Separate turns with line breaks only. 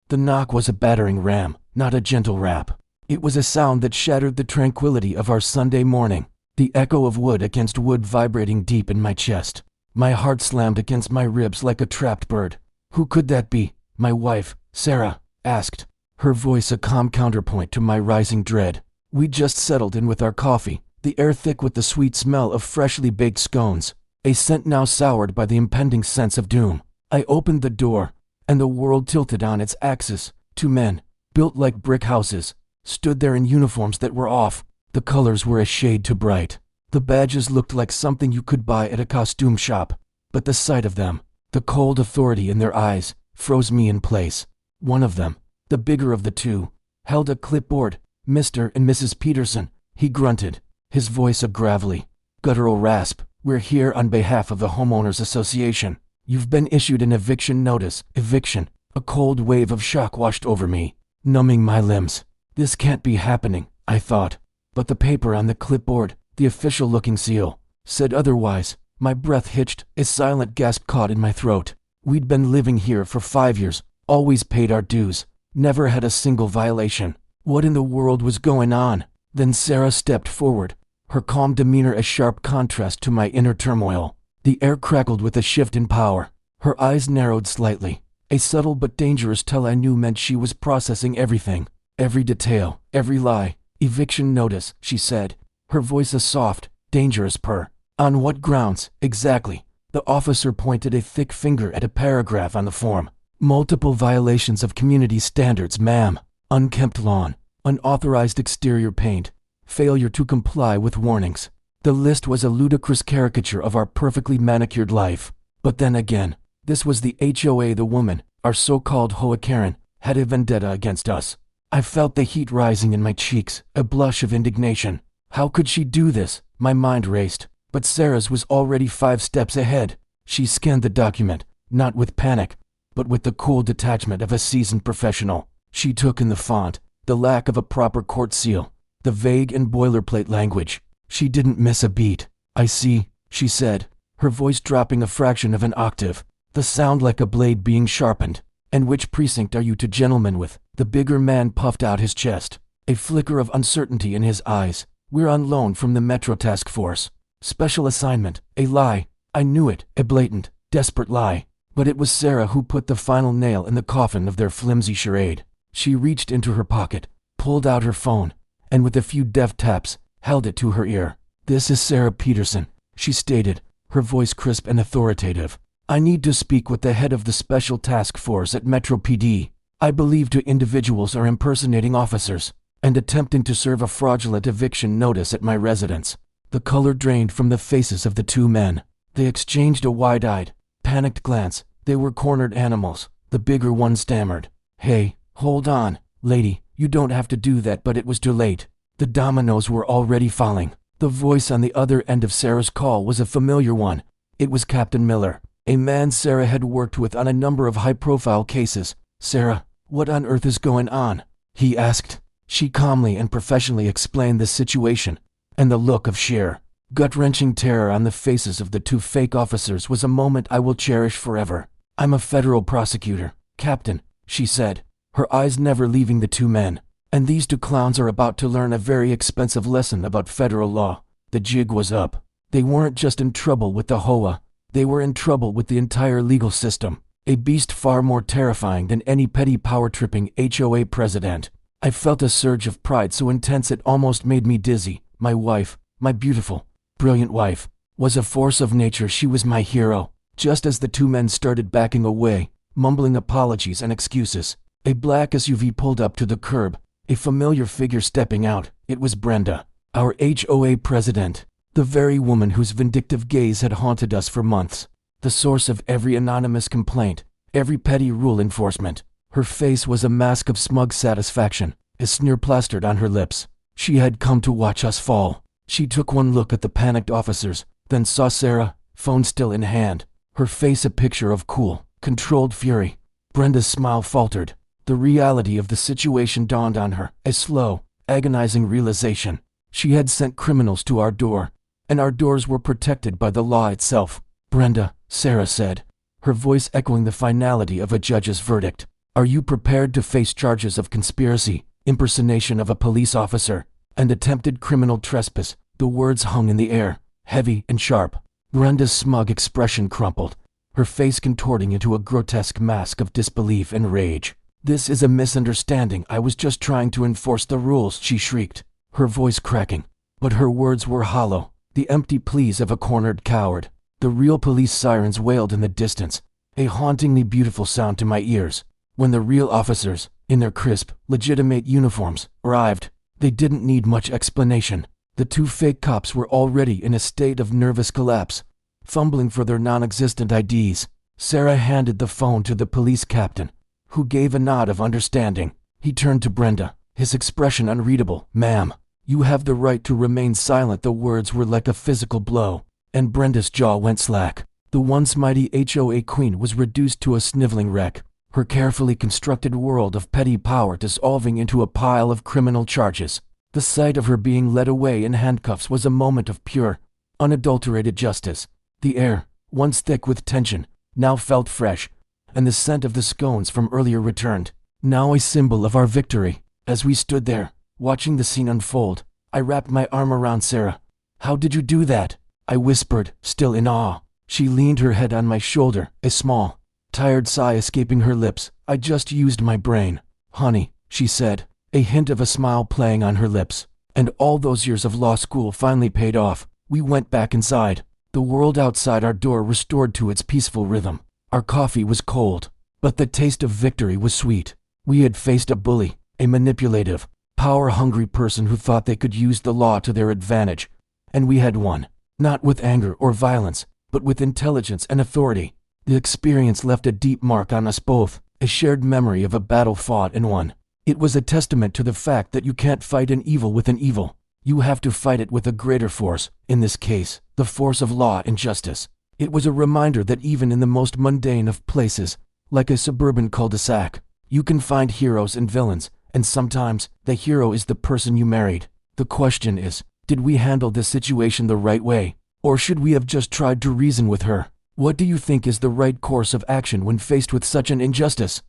The knock was a battering ram, not a gentle rap. It was a sound that shattered the tranquility of our Sunday morning, the echo of wood against wood vibrating deep in my chest. My heart slammed against my ribs like a trapped bird. Who could that be? My wife, Sarah, asked, her voice a calm counterpoint to my rising dread. We'd just settled in with our coffee, the air thick with the sweet smell of freshly baked scones, a scent now soured by the impending sense of doom. I opened the door, and the world tilted on its axis. Two men, built like brick houses, stood there in uniforms that were off. The colors were a shade too bright. The badges looked like something you could buy at a costume shop. But the sight of them, the cold authority in their eyes, froze me in place. One of them, the bigger of the two, held a clipboard. Mr. and Mrs. Peterson, he grunted, his voice a gravelly, guttural rasp. We're here on behalf of the Homeowners Association. You've been issued an eviction notice. Eviction. A cold wave of shock washed over me, numbing my limbs. This can't be happening, I thought. But the paper on the clipboard, the official-looking seal, said otherwise. My breath hitched, a silent gasp caught in my throat. We'd been living here for 5 years, always paid our dues, never had a single violation. What in the world was going on? Then Sarah stepped forward, her calm demeanor a sharp contrast to my inner turmoil. The air crackled with a shift in power. Her eyes narrowed slightly, a subtle but dangerous tell I knew meant she was processing everything, every detail, every lie. Eviction notice, she said, her voice a soft, dangerous purr. On what grounds, exactly? The officer pointed a thick finger at a paragraph on the form. Multiple violations of community standards, ma'am. Unkempt lawn, unauthorized exterior paint, failure to comply with warnings. The list was a ludicrous caricature of our perfectly manicured life. But then again, this was the HOA. The woman, our so-called HOA Karen, had a vendetta against us. I felt the heat rising in my cheeks, a blush of indignation. How could she do this? My mind raced. But Sarah's was already 5 steps ahead. She scanned the document, not with panic, but with the cool detachment of a seasoned professional. She took in the font, the lack of a proper court seal, the vague and boilerplate language. She didn't miss a beat. I see, she said, her voice dropping a fraction of an octave, the sound like a blade being sharpened. And which precinct are you two gentlemen with? The bigger man puffed out his chest, a flicker of uncertainty in his eyes. We're on loan from the Metro Task Force. Special assignment. A lie. I knew it. A blatant, desperate lie. But it was Sarah who put the final nail in the coffin of their flimsy charade. She reached into her pocket, pulled out her phone, and with a few deft taps, held it to her ear. This is Sarah Peterson, she stated, her voice crisp and authoritative. I need to speak with the head of the Special Task Force at Metro PD. I believe two individuals are impersonating officers and attempting to serve a fraudulent eviction notice at my residence. The color drained from the faces of the two men. They exchanged a wide-eyed, panicked glance. They were cornered animals. The bigger one stammered, "Hey, hold on, lady, you don't have to do that." But it was too late. The dominoes were already falling. The voice on the other end of Sarah's call was a familiar one. It was Captain Miller, a man Sarah had worked with on a number of high-profile cases. "Sarah, what on earth is going on?" he asked. She calmly and professionally explained the situation, and the look of sheer, gut-wrenching terror on the faces of the two fake officers was a moment I will cherish forever. "I'm a federal prosecutor, Captain," she said, her eyes never leaving the two men. "And these two clowns are about to learn a very expensive lesson about federal law." The jig was up. They weren't just in trouble with the HOA. They were in trouble with the entire legal system, a beast far more terrifying than any petty power-tripping HOA president. I felt a surge of pride so intense it almost made me dizzy. My wife, my beautiful, brilliant wife, was a force of nature. She was my hero. Just as the two men started backing away, mumbling apologies and excuses, a black SUV pulled up to the curb, a familiar figure stepping out. It was Brenda, our HOA president, the very woman whose vindictive gaze had haunted us for months, the source of every anonymous complaint, every petty rule enforcement. Her face was a mask of smug satisfaction, a sneer plastered on her lips. She had come to watch us fall. She took one look at the panicked officers, then saw Sarah, phone still in hand, her face a picture of cool, controlled fury. Brenda's smile faltered. The reality of the situation dawned on her, a slow, agonizing realization. She had sent criminals to our door, and our doors were protected by the law itself. "Brenda," Sarah said, her voice echoing the finality of a judge's verdict, Are you prepared to face charges of conspiracy, impersonation of a police officer, and attempted criminal trespass? The words hung in the air, heavy and sharp. Brenda's smug expression crumpled, her face contorting into a grotesque mask of disbelief and rage. "This is a misunderstanding. I was just trying to enforce the rules," she shrieked, her voice cracking. But her words were hollow, the empty pleas of a cornered coward. The real police sirens wailed in the distance, a hauntingly beautiful sound to my ears. When the real officers, in their crisp, legitimate uniforms, arrived, they didn't need much explanation. The two fake cops were already in a state of nervous collapse, fumbling for their non-existent IDs. Sarah handed the phone to the police captain, who gave a nod of understanding. He turned to Brenda, his expression unreadable. "Ma'am, you have the right to remain silent." The words were like a physical blow, and Brenda's jaw went slack. The once mighty HOA queen was reduced to a sniveling wreck, her carefully constructed world of petty power dissolving into a pile of criminal charges. The sight of her being led away in handcuffs was a moment of pure, unadulterated justice. The air, once thick with tension, now felt fresh, and the scent of the scones from earlier returned, now a symbol of our victory. As we stood there, watching the scene unfold, I wrapped my arm around Sarah. "How did you do that?" I whispered, still in awe. She leaned her head on my shoulder, a small, tired sigh escaping her lips. "I just used my brain, honey," she said, a hint of a smile playing on her lips. "And all those years of law school finally paid off." We went back inside. The world outside our door restored to its peaceful rhythm. Our coffee was cold, but the taste of victory was sweet. We had faced a bully, a manipulative, power-hungry person who thought they could use the law to their advantage, and we had won, not with anger or violence, but with intelligence and authority. The experience left a deep mark on us both, a shared memory of a battle fought and won. It was a testament to the fact that you can't fight an evil with an evil. You have to fight it with a greater force, in this case, the force of law and justice. It was a reminder that even in the most mundane of places, like a suburban cul-de-sac, you can find heroes and villains, and sometimes the hero is the person you married. The question is, did we handle this situation the right way, or should we have just tried to reason with her? What do you think is the right course of action when faced with such an injustice?